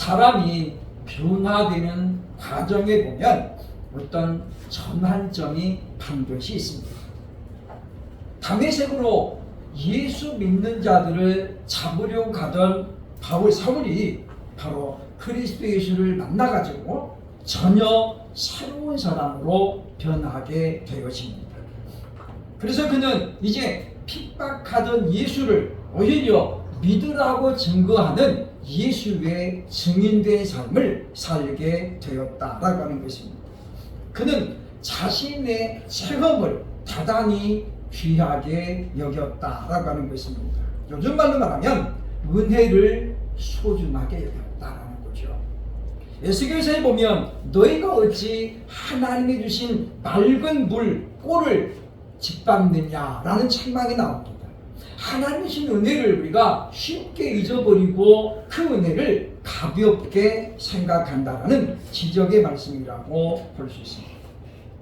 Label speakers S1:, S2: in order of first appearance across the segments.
S1: 사람이 변화되는 과정에 보면 어떤 전환점이 반드시 있습니다. 다메섹으로 예수 믿는 자들을 잡으려고 가던 사울이 바로 그리스도 예수를 만나가지고 전혀 새로운 사람으로 변하게 되어집니다. 그래서 그는 이제 핍박하던 예수를 오히려 믿으라고 증거하는 예수의 증인된 삶을 살게 되었다라고 하는 것입니다. 그는 자신의 체험을 대단히 귀하게 여겼다라고 하는 것입니다. 요즘 말로 말하면 은혜를 소중하게 여겼다라는 거죠. 에스겔서에 보면 너희가 어찌 하나님이 주신 맑은 꼴을 짓밟느냐라는 책망이 나옵니다. 하나님이 주신 은혜를 우리가 쉽게 잊어버리고 그 은혜를 가볍게 생각한다라는 지적의 말씀이라고 볼 수 있습니다.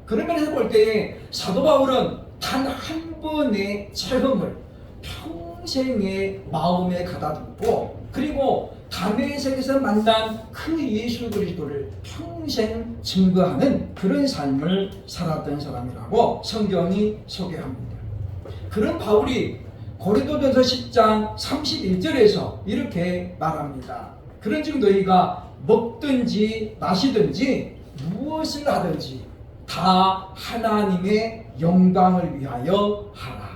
S1: 그런 면에서 볼 때 사도 바울은 단 한 번의 체험을 평생의 마음에 가다듬고 그리고 다메섹에서 만난 그 예수 그리스도를 평생 증거하는 그런 삶을 살았던 사람이라고 성경이 소개합니다. 그런 바울이 고린도전서 10장 31절에서 이렇게 말합니다. 그런즉 너희가 먹든지 마시든지 무엇을 하든지 다 하나님의 영광을 위하여 하라.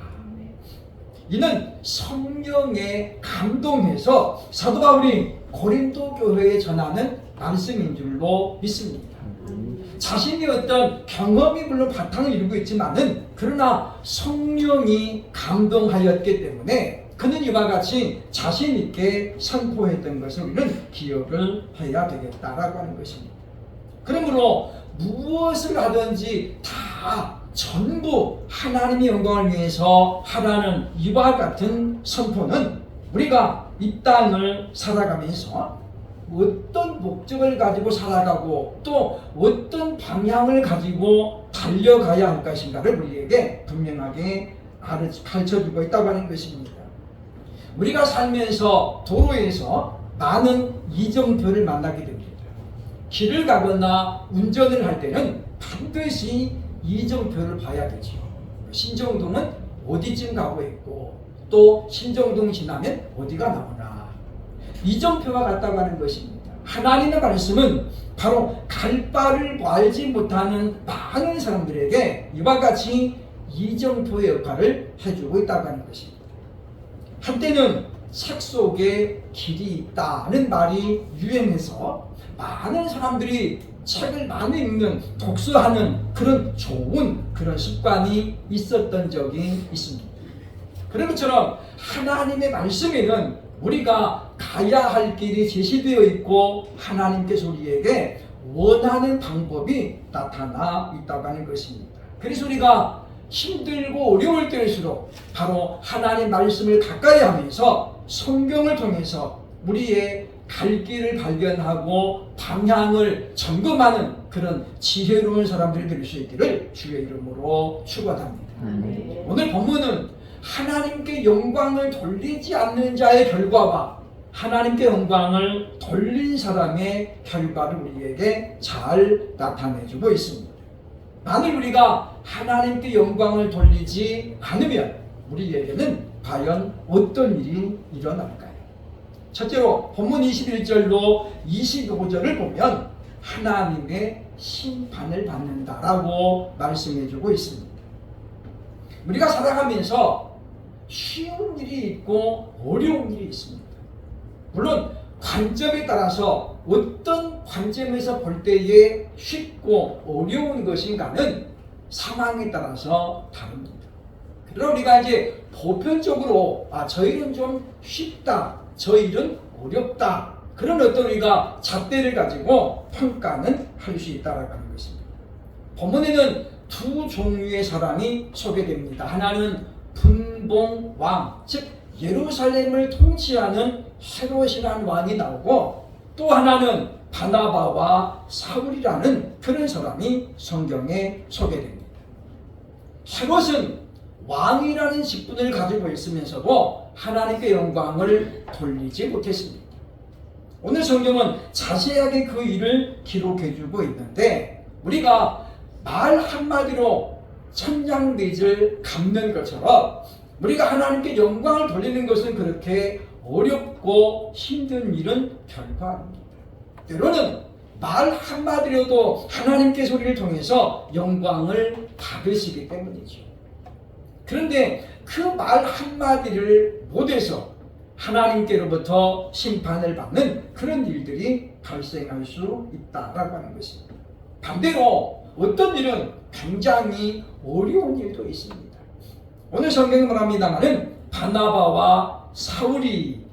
S1: 이는 성령에 감동해서 사도 바울이 고린도 교회에 전하는 말씀인 줄로 믿습니다. 자신이 어떤 경험이 물론 바탕을 이루고 있지만은 그러나 성령이 감동하였기 때문에 그는 이와 같이 자신 있게 선포했던 것을 우리는 기억을 해야 되겠다라고 하는 것입니다. 그러므로 무엇을 하든지 다 전부 하나님의 영광을 위해서 하라는 이와 같은 선포는 우리가 이 땅을 살아가면서 어떤 목적을 가지고 살아가고 또 어떤 방향을 가지고 달려가야 할 것인가를 우리에게 분명하게 가르쳐주고 있다고 하는 것입니다. 우리가 살면서 도로에서 많은 이정표를 만나게 됩니다. 길을 가거나 운전을 할 때는 반드시 이정표를 봐야 되죠. 신정동은 어디쯤 가고 있고 또 신정동 지나면 어디가 나오나 이정표가 같다고 하는 것입니다. 하나님의 말씀은 바로 갈 바를 알지 못하는 많은 사람들에게 이와 같이 이정표의 역할을 해주고 있다고 하는 것입니다. 한때는 책 속에 길이 있다는 말이 유행해서 많은 사람들이 책을 많이 읽는 독서하는 그런 좋은 그런 습관이 있었던 적이 있습니다. 그런 것처럼 하나님의 말씀에는 우리가 가야 할 길이 제시되어 있고 하나님께서 우리에게 원하는 방법이 나타나 있다고 하는 것입니다. 그래서 우리가 힘들고 어려울 때일수록 바로 하나님 말씀을 가까이 하면서 성경을 통해서 우리의 갈 길을 발견하고 방향을 점검하는 그런 지혜로운 사람들이 될 수 있기를 주의 이름으로 축원합니다. 오늘 본문은 하나님께 영광을 돌리지 않는 자의 결과와 하나님께 영광을 돌린 사람의 결과를 우리에게 잘 나타내주고 있습니다. 만일 우리가 하나님께 영광을 돌리지 않으면 우리에게는 과연 어떤 일이 일어날까요? 첫째로 본문 21절로 25절을 보면 하나님의 심판을 받는다라고 말씀해주고 있습니다. 우리가 살아가면서 쉬운 일이 있고 어려운 일이 있습니다. 물론 관점에 따라서 어떤 관점에서 볼 때에 쉽고 어려운 것인가는 상황에 따라서 다릅니다. 그러나 우리가 이제 보편적으로 저 일은 좀 쉽다, 저 일은 어렵다, 그런 어떤 우리가 잣대를 가지고 평가는 할 수 있다라고 하는 것입니다. 본문에는 두 종류의 사람이 소개됩니다. 하나는 분봉왕, 즉 예루살렘을 통치하는 헤롯이라는 왕이 나오고 또 하나는 바나바와 사울이라는 그런 사람이 성경에 소개됩니다. 헤롯은 왕이라는 직분을 가지고 있으면서도 하나님께 영광을 돌리지 못했습니다. 오늘 성경은 자세하게 그 일을 기록해주고 있는데 우리가 말 한마디로 천냥빚을 갚는 것처럼 우리가 하나님께 영광을 돌리는 것은 그렇게 어렵고 힘든 일은 결코 아닙니다. 때로는 말 한마디로도 하나님께서 우리를 통해서 영광을 받으시기 때문이죠. 그런데 그 말 한마디를 못해서 하나님께로부터 심판을 받는 그런 일들이 발생할 수 있다라고 하는 것입니다. 반대로 어떤 일은 굉장히 어려운 일도 있습니다. 오늘 성경에 말합니다마는 바나바와 사울이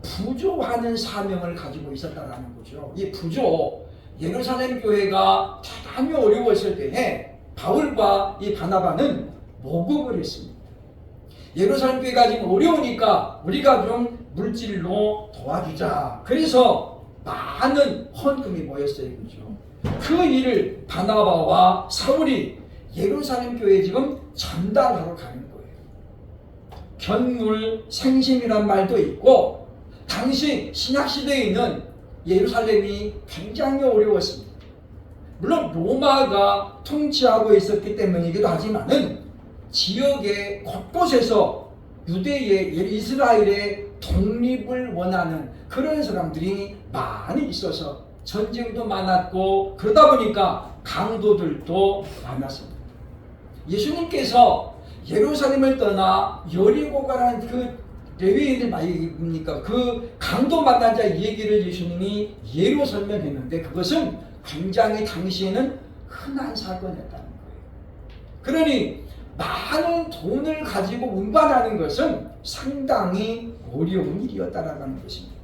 S1: 부조하는 사명을 가지고 있었다는 거죠. 이 부조, 예루살렘 교회가 대단히 어려웠을 때에 바울과 이 바나바는 모금을 했습니다. 예루살렘 교회가 지금 어려우니까 우리가 좀 물질로 도와주자. 그래서 많은 헌금이 모였어요. 그죠? 그 일을 바나바와 사울이 예루살렘 교회에 지금 전달하러 가는 거예요. 견물생심이란 말도 있고 당시 신약시대에는 예루살렘이 굉장히 어려웠습니다. 물론 로마가 통치하고 있었기 때문이기도 하지만은 지역의 곳곳에서 유대의 이스라엘의 독립을 원하는 그런 사람들이 많이 있어서 전쟁도 많았고 그러다 보니까 강도들도 많았습니다. 예수님께서 예루살렘을 떠나 여리고 가라는 그 레위인들 말입니까? 그 강도 만난 자의 얘기를 예수님이 예로 설명했는데 그것은 굉장히 당시에는 흔한 사건이었다는 거예요. 그러니 많은 돈을 가지고 운반하는 것은 상당히 어려운 일이었다라는 것입니다.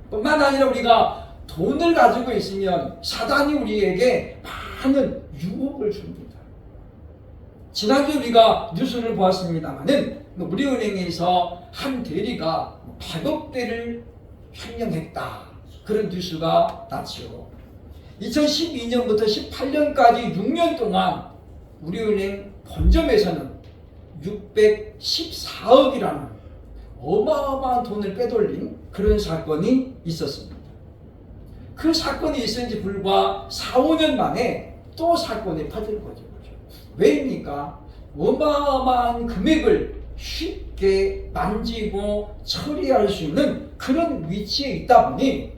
S1: 뿐만 아니라 우리가 돈을 가지고 있으면 사단이 우리에게 많은 유혹을 줍니다. 지난주에 우리가 뉴스를 보았습니다마는 우리은행에서 한 대리가 100억대를 횡령했다. 그런 뉴스가 났죠. 2012년부터 18년까지 6년 동안 우리은행 본점에서는 614억이라는 어마어마한 돈을 빼돌린 그런 사건이 있었습니다. 그 사건이 있은 지 불과 4, 5년 만에 또 사건이 퍼진 거죠. 왜입니까? 어마어마한 금액을 쉽게 만지고 처리할 수 있는 그런 위치에 있다 보니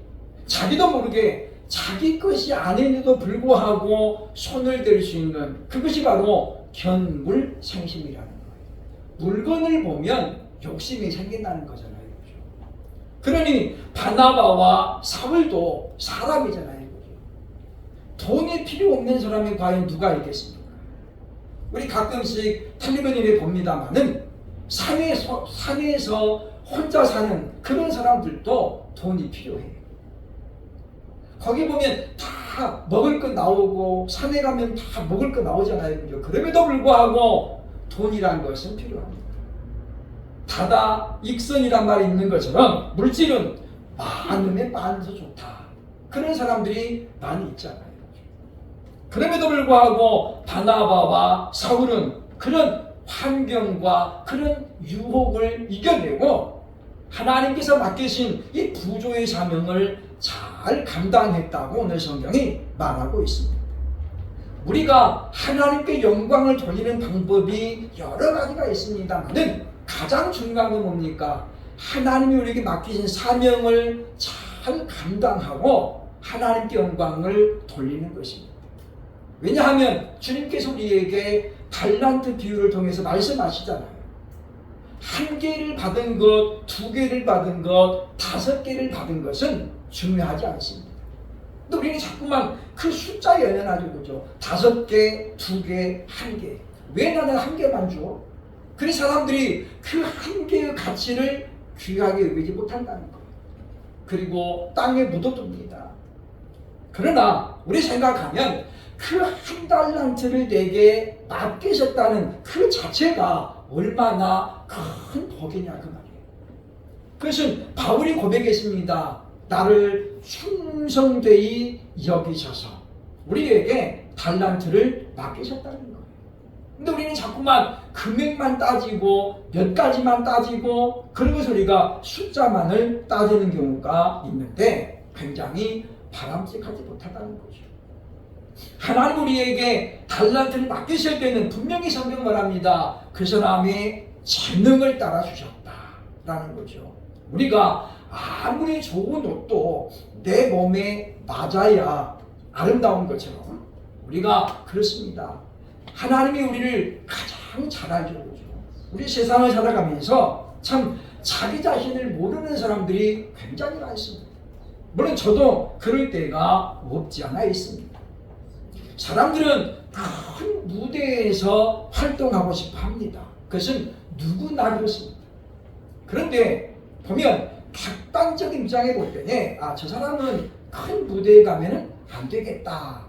S1: 자기도 모르게 자기 것이 아닌데도 불구하고 손을 댈 수 있는 그것이 바로 견물생심이라는 거예요. 물건을 보면 욕심이 생긴다는 거잖아요. 그러니 바나바와 사울도 사람이잖아요. 돈이 필요 없는 사람이 과연 누가 있겠습니까? 우리 가끔씩 텔레비전에 봅니다마는 산에서 혼자 사는 그런 사람들도 돈이 필요해요. 거기 보면 다 먹을 것 나오고 산에 가면 다 먹을 것 나오잖아요. 그죠? 그럼에도 불구하고 돈이란 것은 필요합니다. 다다 익선이란 말이 있는 것처럼 물질은 많으면 많아서 좋다. 그런 사람들이 많이 있잖아요. 그럼에도 불구하고 바나바와 사울은 그런 환경과 그런 유혹을 이겨내고 하나님께서 맡기신 이 부조의 사명을 잘 감당했다고 오늘 성경이 말하고 있습니다. 우리가 하나님께 영광을 돌리는 방법이 여러 가지가 있습니다만은 가장 중요한 건 뭡니까? 하나님이 우리에게 맡기신 사명을 잘 감당하고 하나님께 영광을 돌리는 것입니다. 왜냐하면 주님께서 우리에게 달란트 비유를 통해서 말씀하시잖아요. 1개를 받은 것, 2개를 받은 것, 5개를 받은 것은 중요하지 않습니다. 근데 우리는 자꾸만 그 숫자에 연연하죠. 그죠? 5개, 2개, 1개. 왜 나는 1개만 줘? 그래서 사람들이 그 1개의 가치를 귀하게 여기지 못한다는 거예요. 그리고 땅에 묻어둡니다. 그러나 우리 생각하면 그 1달란트를 내게 맡기셨다는 그 자체가 얼마나 큰 복이냐 그 말이에요. 그것은 바울이 고백했습니다. 나를 충성되이 여기셔서 우리에게 달란트를 맡기셨다는 거예요. 근데 우리는 자꾸만 금액만 따지고 몇 가지만 따지고 그런 것을 우리가 숫자만을 따지는 경우가 있는데 굉장히 바람직하지 못하다는 거죠. 하나님 우리에게 달란트를 맡기실 때는 분명히 성경 말합니다. 그 사람이 재능을 따라 주셨다라는 거죠. 우리가 아무리 좋은 옷도 내 몸에 맞아야 아름다운 것처럼 우리가 그렇습니다. 하나님이 우리를 가장 잘 알죠. 우리 세상을 살아가면서 참 자기 자신을 모르는 사람들이 굉장히 많습니다. 물론 저도 그럴 때가 없지 않아 있습니다. 사람들은 큰 무대에서 활동하고 싶어 합니다. 그것은 누구나 그렇습니다. 그런데 보면 객관적인 입장에 볼 때는 저 사람은 큰 무대에 가면은 안 되겠다.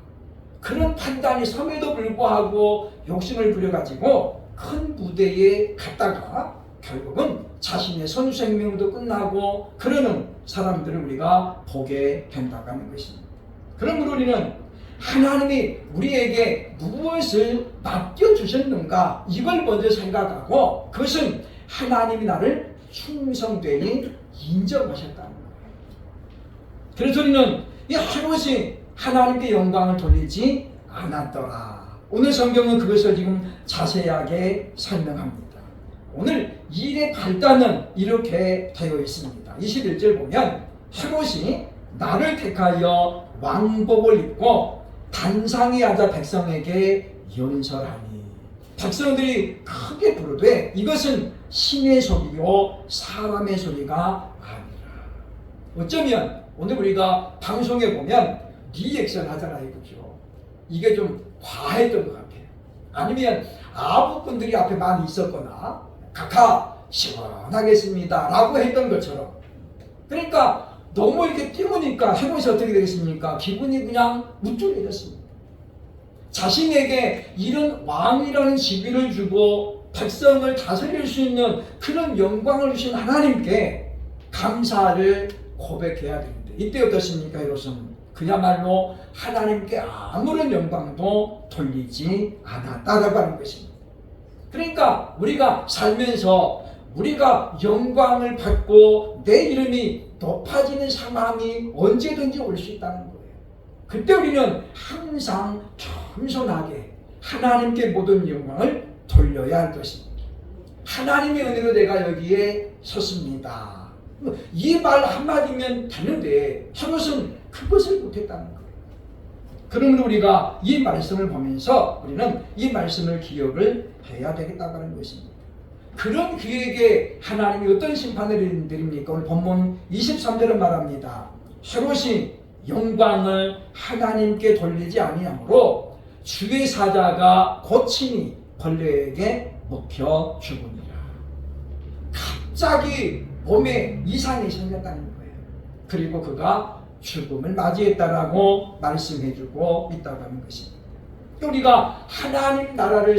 S1: 그런 판단이 섬에도 불구하고 욕심을 부려가지고 큰 무대에 갔다가 결국은 자신의 선수 생명도 끝나고 그러는 사람들을 우리가 보게 된다고 하는 것입니다. 그러므로 우리는 하나님이 우리에게 무엇을 맡겨주셨는가 이걸 먼저 생각하고 그것은 하나님이 나를 충성되이 인정하셨다는 거예요. 그래서 우리는 이 하루씩 하나님께 영광을 돌리지 않았더라. 오늘 성경은 그것을 지금 자세하게 설명합니다. 오늘 일의 발단은 이렇게 되어 있습니다. 21절 보면 헤롯이 나를 택하여 왕복을 입고 단상에 앉아 백성에게 연설하니 백성들이 크게 부르되 이것은 신의 소리요 사람의 소리가 아니라. 어쩌면 오늘 우리가 방송에 보면 리액션 하잖아요. 그죠? 이게 좀 과했던 것 같아요. 아니면 아부꾼들이 앞에 많이 있었거나 각하 시원하겠습니다 라고 했던 것처럼. 그러니까 너무 이렇게 띄우니까 헤롯이 어떻게 되겠습니까? 기분이 그냥 우쭐해졌습니다. 자신에게 이런 왕이라는 직위를 주고 백성을 다스릴 수 있는 그런 영광을 주신 하나님께 감사를 고백해야 되는데 이때 어떻습니까? 헤롯은 그야말로 하나님께 아무런 영광도 돌리지 않았다라고 하는 것입니다. 그러니까 우리가 살면서 우리가 영광을 받고 내 이름이 높아지는 상황이 언제든지 올 수 있다는 거예요. 그때 우리는 항상 겸손하게 하나님께 모든 영광을 돌려야 할 것입니다. 하나님의 은혜로 내가 여기에 섰습니다. 이 말 한마디면 되는데 헤롯은 그것을 못했다는 거예요. 그러므로 우리가 이 말씀을 보면서 우리는 이 말씀을 기억을 해야 되겠다고 하는 것입니다. 그런 그에게 하나님이 어떤 심판을 내립니까? 오늘 본문 23절은 말합니다. 헤롯이 영광을 하나님께 돌리지 아니하므로 주의 사자가 고침이 벌레에게 먹혀 죽으니라. 갑자기 몸에 이상이 생겼다는 거예요. 그리고 그가 죽음을 맞이했다라고 말씀해주고 있다고 하는 것입니다. 우리가 하나님 나라를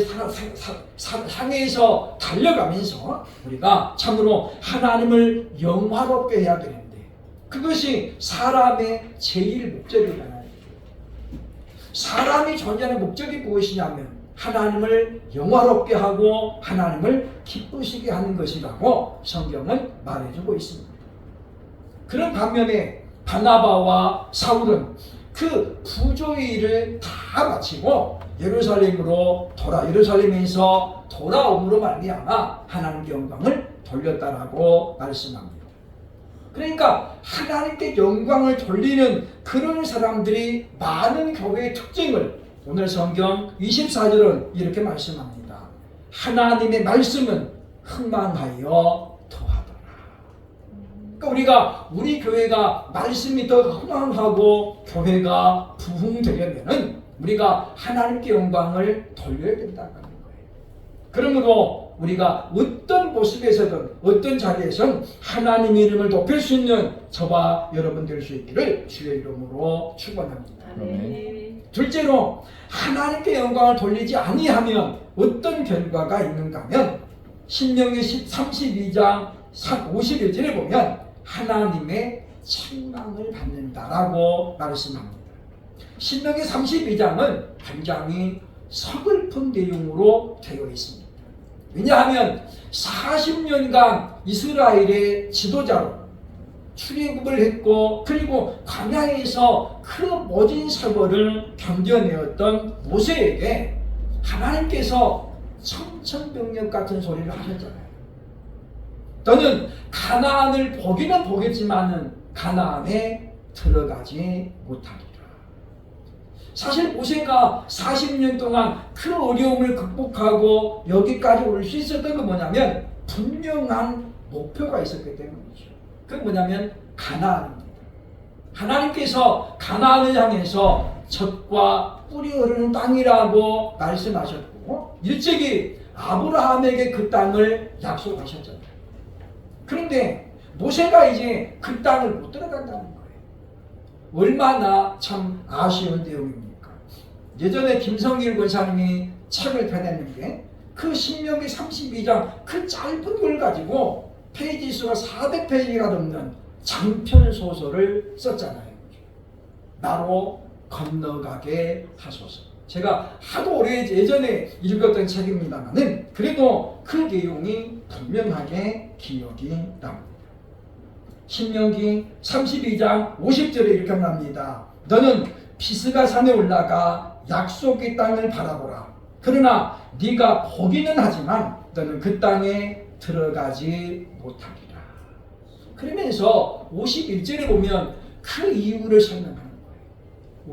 S1: 향해서 달려가면서 우리가 참으로 하나님을 영화롭게 해야 되는데 그것이 사람의 제일 목적이잖아요. 사람이 존재하는 목적이 무엇이냐면 하나님을 영화롭게 하고 하나님을 기쁘시게 하는 것이라고 성경은 말해주고 있습니다. 그런 반면에 바나바와 사울은 그 부조의 일을 다 마치고 예루살렘에서 돌아옴으로 말미암아 하나님께 영광을 돌렸다라고 말씀합니다. 그러니까 하나님께 영광을 돌리는 그런 사람들이 많은 교회의 특징을 오늘 성경 24절은 이렇게 말씀합니다. 하나님의 말씀은 흥망하여 더하더라. 그러니까 우리 교회가 말씀이 더 흥망하고 교회가 부흥되려면은 우리가 하나님께 영광을 돌려야 된다는 거예요. 그러므로 우리가 어떤 모습에서든 어떤 자리에서는 하나님 이름을 높일 수 있는 저와 여러분 될 수 있기를 주의 이름으로 축원합니다. 둘째로 하나님께 영광을 돌리지 아니하면 어떤 결과가 있는가 하면 신명기 32장 51절에 보면 하나님의 책망을 받는다라고 말씀합니다. 신명기 32장은 굉장히 서글픈 내용으로 되어 있습니다. 왜냐하면 40년간 이스라엘의 지도자로 출애굽을 했고 그리고 광야에서 그 모진 사고를 견뎌내었던 모세에게 하나님께서 청천벽력 같은 소리를 하셨잖아요. 너는 가나안을 보기는 보겠지만은 가나안에 들어가지 못하리라. 사실 모세가 40년 동안 그 어려움을 극복하고 여기까지 올 수 있었던 건 뭐냐면 분명한 목표가 있었기 때문이죠. 그건 뭐냐면 가나안입니다. 하나님께서 가나안을 향해서 젖과 꿀이 흐르는 땅이라고 말씀하셨고 일찍이 아브라함에게 그 땅을 약속하셨잖아요. 그런데 모세가 이제 그 땅을 못 들어간다는 거예요. 얼마나 참 아쉬운 내용입니까? 예전에 김성길 권사님이 책을 펴냈는데 그 신명기 32장 그 짧은 걸 가지고 페이지 수가 400페이지가 넘는 장편 소설을 썼잖아요. 나로 건너가게 하소서. 제가 하도 오래 예전에 읽었던 책입니다만은 그래도 그 내용이 분명하게 기억이 납니다. 신명기 32장 50절에 이렇게 말합니다. 너는 비스가 산에 올라가 약속의 땅을 바라보라. 그러나 네가 보기는 하지만 너는 그 땅에 들어가지 못하리라. 그러면서 51절에 보면 그 이유를 설명하는 거예요.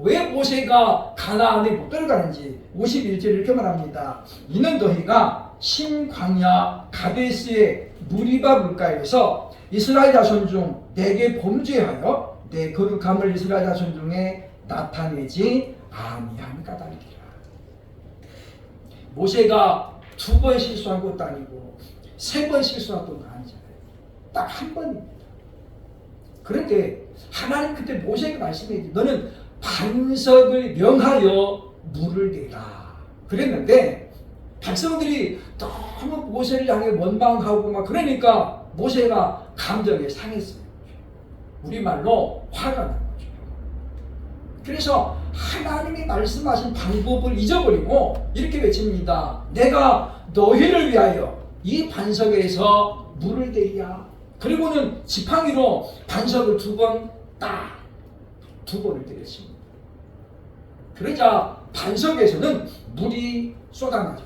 S1: 왜 모세가 가나안에 못 들어가는지 51절에 이렇게 말합니다. 이는 너희가 신광야 가데스의 무리바 물가에서 이스라엘 자손 중 내게 범죄하여 내 거룩함을 이스라엘 자손 중에 나타내지 아니한 까닭이라. 모세가 2번 실수한 것도 아니고 3번 실수한 것도 아니잖아요. 딱 한 번입니다. 그런데 하나님 그때 모세에게 말씀해 너는 반석을 명하여 물을 내라 그랬는데 백성들이 너무 모세를 향해 원망하고 막 그러니까 모세가 감정에 상했어요. 우리말로 화가 난 거죠. 그래서 하나님이 말씀하신 방법을 잊어버리고 이렇게 외칩니다. 내가 너희를 위하여 이 반석에서 물을 내리야. 그리고는 지팡이로 반석을 2번 딱 2번을 때렸습니다. 그러자 반석에서는 물이 쏟아나죠.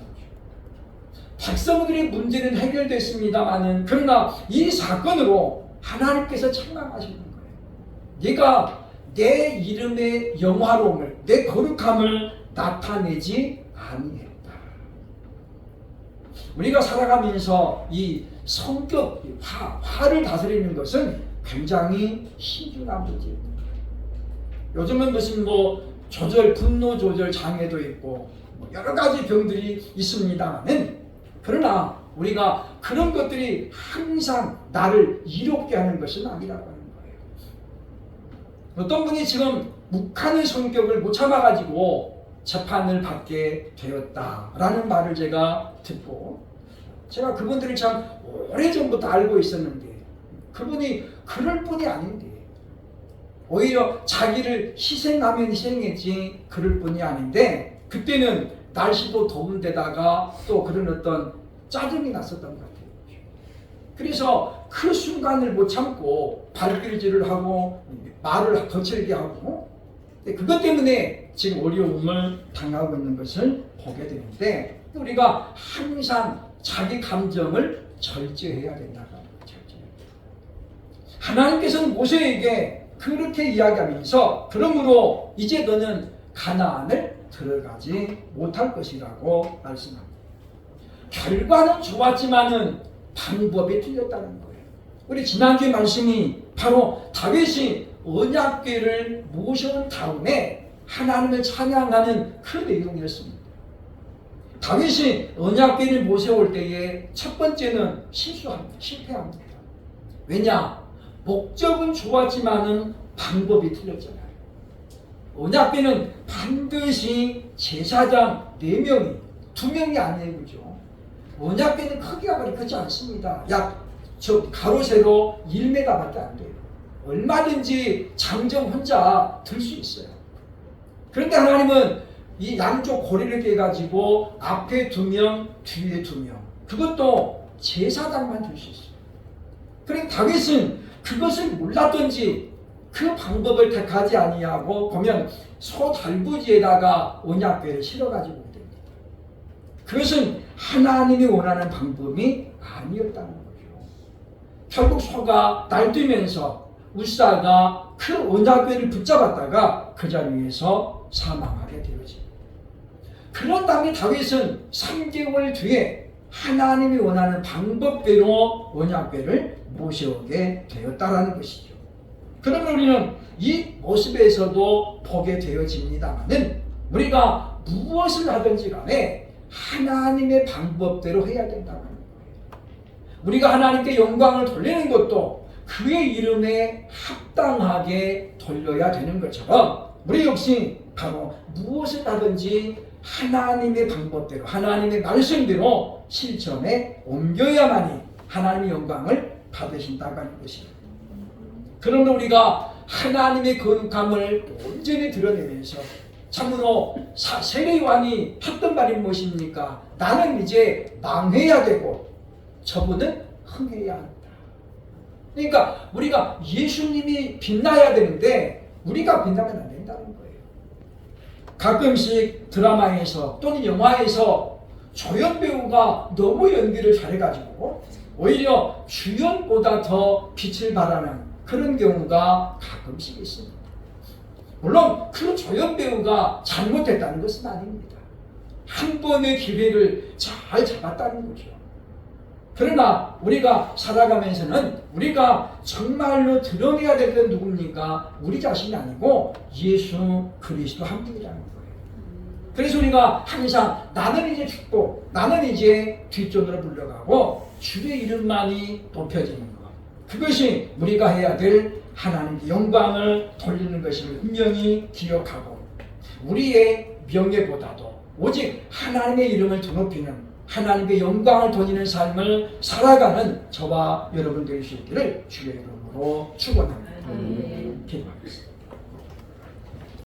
S1: 백성들의 문제는 해결됐습니다마는 그러나 이 사건으로 하나님께서 책망하시는 거예요. 네가 내 이름의 영화로움을 내 거룩함을 나타내지 아니했다. 우리가 살아가면서 이 성격, 화를 다스리는 것은 굉장히 신중한 문제입니다. 요즘은 무슨 분노 조절 장애도 있고 여러 가지 병들이 있습니다만은 그러나 우리가 그런 것들이 항상 나를 이롭게 하는 것은 아니라고 하는 거예요. 어떤 분이 지금 묵하는 성격을 못 참아가지고 재판을 받게 되었다라는 말을 제가 듣고 제가 그분들을 참 오래전부터 알고 있었는데 그분이 그럴 뿐이 아닌데 오히려 자기를 희생하면 희생했지 그럴 뿐이 아닌데 그때는 날씨도 더운 데다가 또 그런 어떤 짜증이 났었던 것 같아요. 그래서 그 순간을 못 참고 발길질을 하고 말을 거칠게 하고 그것 때문에 지금 어려움을 당하고 있는 것을 보게 되는데 우리가 항상 자기 감정을 절제해야 된다고 합니다. 하나님께서는 모세에게 그렇게 이야기하면서 그러므로 이제 너는 가나안을 들어가지 못할 것이라고 말씀합니다. 결과는 좋았지만은 방법이 틀렸다는 거예요. 우리 지난주의 말씀이 바로 다윗이 언약궤를 모셔온 다음에 하나님을 찬양하는 그 내용이었습니다. 다윗이 언약궤를 모셔올 때에 첫 번째는 실패합니다. 왜냐? 목적은 좋았지만은 방법이 틀렸잖아요. 언약궤는 반드시 제사장 4명이 2명이 아니에요. 그죠? 언약궤는 크기가 그리 크지 않습니다. 가로 세로 1m밖에 안 돼요. 얼마든지 장정 혼자 들 수 있어요. 그런데 하나님은 이 양쪽 고리를 깨가지고 앞에 2명, 뒤에 2명. 그것도 제사장만 들 수 있어요. 그러니까 다윗은 그것을 몰랐던지 그 방법을 택하지 아니하고 보면 소달구지에다가 언약궤를 실어가지고 됩니다. 그것은 하나님이 원하는 방법이 아니었다는 거죠. 결국 소가 날뛰면서 우사가 그 언약궤를 붙잡았다가 그 자리에서 사망하게 되어집니다. 그런 다음에 다윗은 3개월 뒤에 하나님이 원하는 방법대로 언약궤를 모셔오게 되었다라는 것이죠. 그러면 우리는 이 모습에서도 보게 되어집니다만은 우리가 무엇을 하든지 간에 하나님의 방법대로 해야 된다는 거예요. 우리가 하나님께 영광을 돌리는 것도 그의 이름에 합당하게 돌려야 되는 것처럼 우리 역시 바로 무엇을 하든지 하나님의 방법대로 하나님의 말씀대로 실천에 옮겨야만이 하나님의 영광을 받으신다고 하는 것입니다. 그러면 우리가 하나님의 거룩함을 온전히 드러내면서 참으로 세례요한이 했던 말이 무엇입니까? 나는 이제 망해야 되고 저분은 흥해야 한다. 그러니까 우리가 예수님이 빛나야 되는데 우리가 빛나면 안 된다는 거예요. 가끔씩 드라마에서 또는 영화에서 조연 배우가 너무 연기를 잘해가지고 오히려 주연보다 더 빛을 발하는 그런 경우가 가끔씩 있습니다. 물론 그 조연 배우가 잘못했다는 것은 아닙니다. 한 번의 기회를 잘 잡았다는 거죠. 그러나 우리가 살아가면서는 우리가 정말로 드러내야 될 건 누굽니까? 우리 자신이 아니고 예수 그리스도 한 분이라는 거예요. 그래서 우리가 항상 나는 이제 죽고 나는 이제 뒷전으로 물러가고 주의 이름만이 높여지는 것, 그것이 우리가 해야 될 하나님의 영광을 돌리는 것임을 분명히 기억하고 우리의 명예보다도 오직 하나님의 이름을 드높이는 하나님의 영광을 돌리는 삶을 살아가는 저와 여러분 되실 수 있기를 주의 이름으로 축원합니다. 기도하겠습니다.